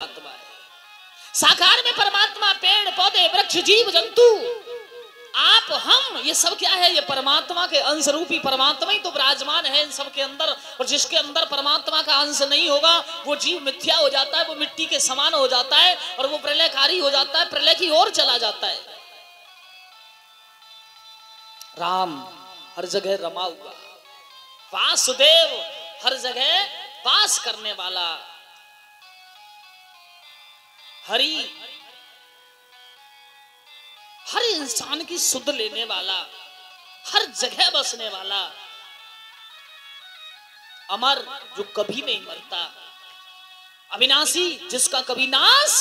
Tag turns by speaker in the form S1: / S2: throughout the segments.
S1: परमात्मा है। साकार में परमात्मा, पेड़ पौधे वृक्ष जीव जंतु, आप हम, ये सब क्या है? ये परमात्मा के अंश रूपी परमात्मा ही तो विराजमान है इन सब के अंदर। और जिसके अंदर परमात्मा का अंश नहीं होगा वो जीव मिथ्या हो जाता है, वो मिट्टी के समान हो जाता है और वो प्रलयकारी हो जाता है, प्रलय की ओर चला जाता है। राम हर जगह रमा हुआ, वासुदेव हर जगह वास करने वाला, हरि हर इंसान की सुध लेने वाला, हर जगह बसने वाला, अमर जो कभी नहीं मरता, अविनाशी जिसका कभी नाश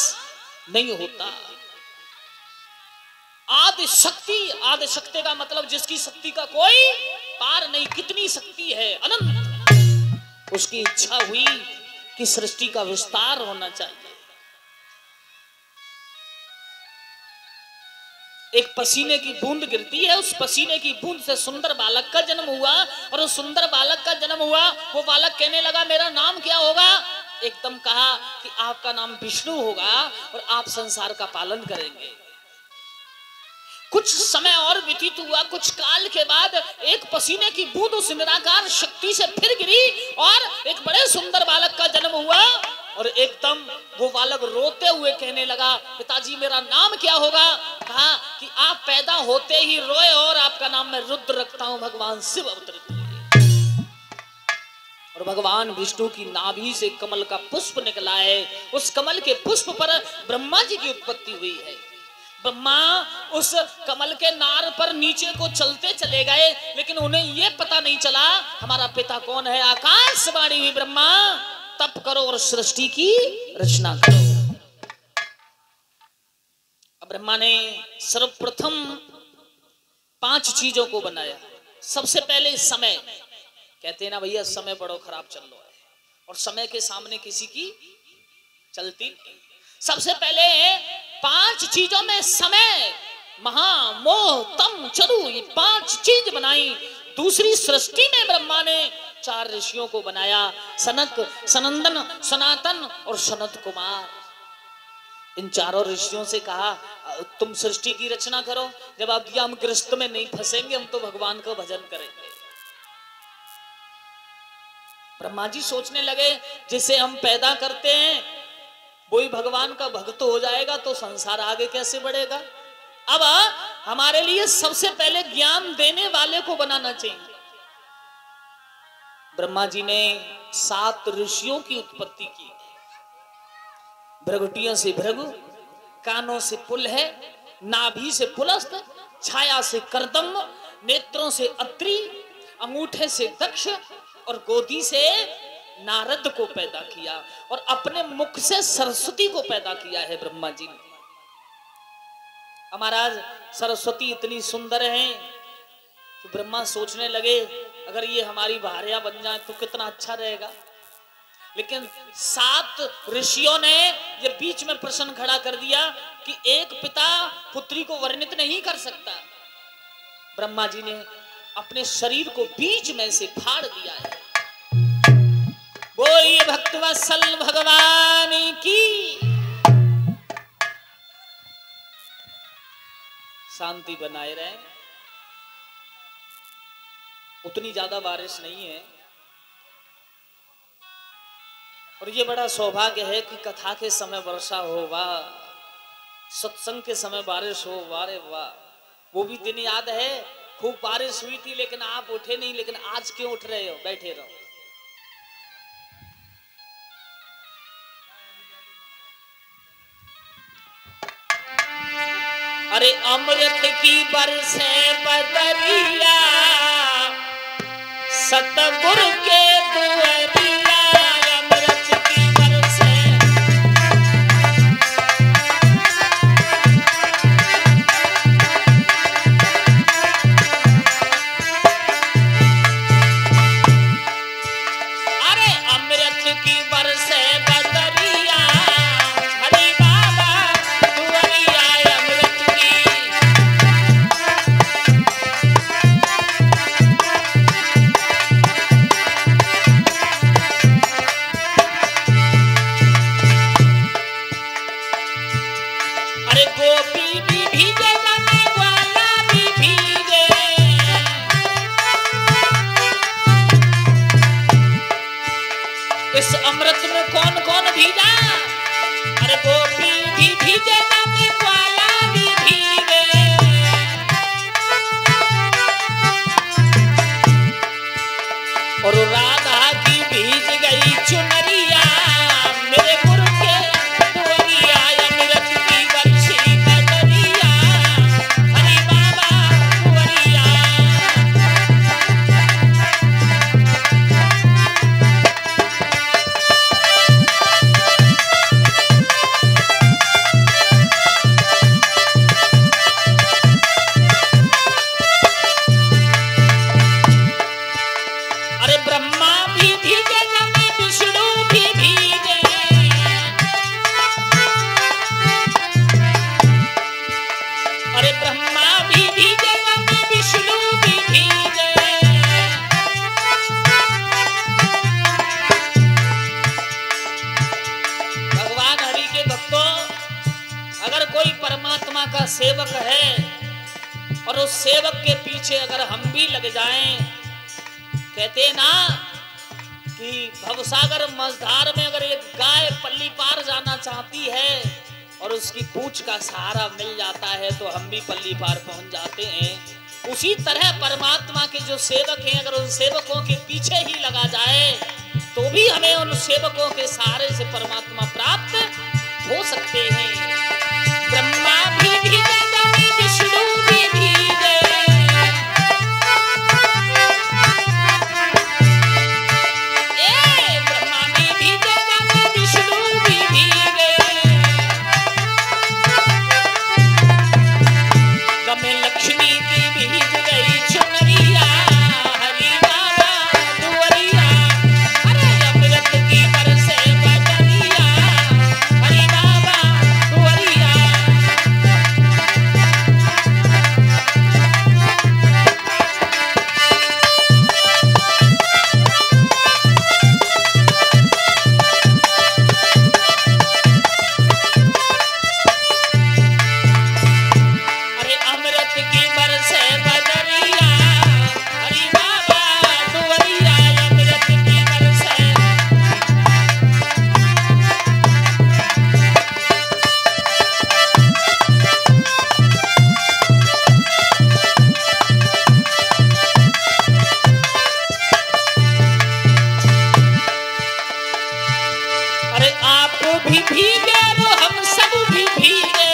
S1: नहीं होता, आदि शक्ति, आदि शक्ति का मतलब जिसकी शक्ति का कोई पार नहीं, कितनी शक्ति है अनंत। उसकी इच्छा हुई कि सृष्टि का विस्तार होना चाहिए। एक पसीने की बूंद गिरती है, उस पसीने की बूंद से सुंदर बालक का जन्म हुआ और उस सुंदर बालक का जन्म हुआ। वो बालक कहने लगा मेरा नाम क्या होगा? एकदम कहा कि आपका नाम विष्णु होगा और आप संसार का पालन करेंगे। कुछ समय और व्यतीत हुआ, कुछ काल के बाद एक पसीने की बूंद उस निराकार शक्ति से फिर गिरी और एक बड़े सुंदर बालक का जन्म हुआ। और एकदम वो बालक रोते हुए कहने लगा पिताजी मेरा नाम क्या होगा? कहा कि आप पैदा होते ही रोए और आपका नाम मैं रुद्र रखता हूं, भगवान शिव अवतरित हुए। और भगवान विष्णु की नाभि से कमल का पुष्प निकला है, उस कमल के पुष्प पर ब्रह्मा जी की उत्पत्ति हुई है। ब्रह्मा उस कमल के नार पर नीचे को चलते चले गए, लेकिन उन्हें यह पता नहीं चला हमारा पिता कौन है। आकाशवाणी हुई ब्रह्मा तप करो और सृष्टि की रचना करो। अब ब्रह्मा ने सर्वप्रथम 5 चीजों को बनाया। सबसे पहले समय, कहते हैं ना भैया समय बड़ो खराब चल रहा है और समय के सामने किसी की चलती नहीं। सबसे पहले 5 चीजों में समय, महा, मोह, तम, चरु, ये 5 चीज बनाई। दूसरी सृष्टि में ब्रह्मा ने 4 ऋषियों को बनाया, सनक, सनंदन, सनातन और सनत कुमार। इन चारों ऋषियों से कहा तुम सृष्टि की रचना करो, जब आप हम गृहस्थ में नहीं फंसेंगे हम तो भगवान का भजन करेंगे। ब्रह्मा जी सोचने लगे जिसे हम पैदा करते हैं वही भगवान का भक्त हो जाएगा तो संसार आगे कैसे बढ़ेगा। अब हमारे लिए सबसे पहले ज्ञान देने वाले को बनाना चाहिए। ब्रह्मा जी ने 7 ऋषियों की उत्पत्ति की। भृगुटियों से भृगु, कानों से पुल है, नाभि से पुलस्त, छाया से करदम, नेत्रों से अत्रि, अंगूठे से दक्ष और गोदी से नारद को पैदा किया और अपने मुख से सरस्वती को पैदा किया है ब्रह्मा जी ने। हमारा सरस्वती इतनी सुंदर है कि ब्रह्मा सोचने लगे अगर ये हमारी भार्या बन जाए तो कितना अच्छा रहेगा। लेकिन 7 ऋषियों ने ये बीच में प्रश्न खड़ा कर दिया कि एक पिता पुत्री को वर्णित नहीं कर सकता। ब्रह्मा जी ने अपने शरीर को बीच में से फाड़ दिया है। बोलिए भक्तवत्सल भगवान की। शांति बनाए रहे। उतनी ज्यादा बारिश नहीं है और ये बड़ा सौभाग्य है कि कथा के समय वर्षा हो, वाह, सत्संग के समय बारिश हो, वारे वाह। वो भी दिन याद है खूब बारिश हुई थी लेकिन आप उठे नहीं, लेकिन आज क्यों उठ रहे हो? बैठे रहो। अरे अमृत की बरसे बदरिया सतगुरु के दुआरिया, अमृत की बरसे। अरे अमृत की बरसे बदरिया, हरि बाबा दुआरिया अमृत की। गोपी भी भीगे जमे ग्वाला भी भीगे। इस अमृत में कौन कौन भीगा? अरे गोपी भी भीगे जमे ग्वाला भी भीगे। और राधा की भीज गई चुनरिया मेरे गुरु के दुआरिया। अमृत की बरसी बदरिया हरि बाबा दुआरिया। अरे ब्रह्मा भी भीगे जमे विष्णु भी भीगे। अरे ब्रह्मा भी भीगे जमे विष्णु भी भीगे। भगवान हरि के भक्तों, अगर कोई परमात्मा का सेवक है और उस सेवक के पीछे अगर हम भी लग जाएं, कहते ना कि भवसागर मझधार में अगर एक गाय पल्ली पार जाना चाहती है और उसकी पूंछ का सहारा मिल जाता है तो हम भी पल्ली पार पहुंच जाते हैं। उसी तरह परमात्मा के जो सेवक हैं, अगर उन सेवकों के पीछे ही लगा जाए तो भी हमें उन सेवकों के सहारे से परमात्मा प्राप्त हो सकते हैं। ब्रह्मा भी भीगे जमे विष्णु भी भीगे। लक्ष्मी की भीज गई चुनरिया हरि बाबा दुआरिया। अरे अमृत की बरसे बदरिया हरि बाबा दुआरिया। भी भीगे रो हम सब भी भीगे।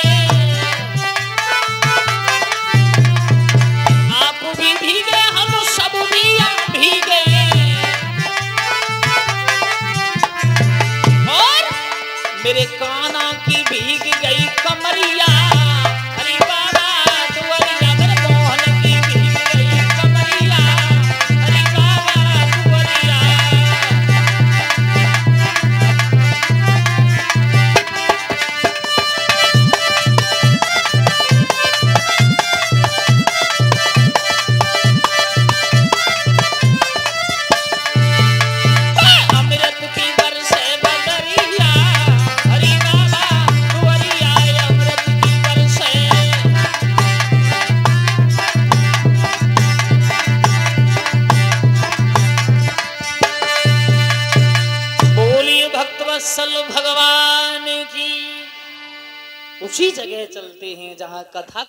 S1: आप भी भीगे हम सब भी भीगे। और मेरे काना की भीग गई कमरिया हरि बाबा दुआरिया। मेरे मोहन की भीग गई कमरिया हरि बाबा दुआरिया। वत्सल भगवान की। उसी जगह चलते हैं जहां कथा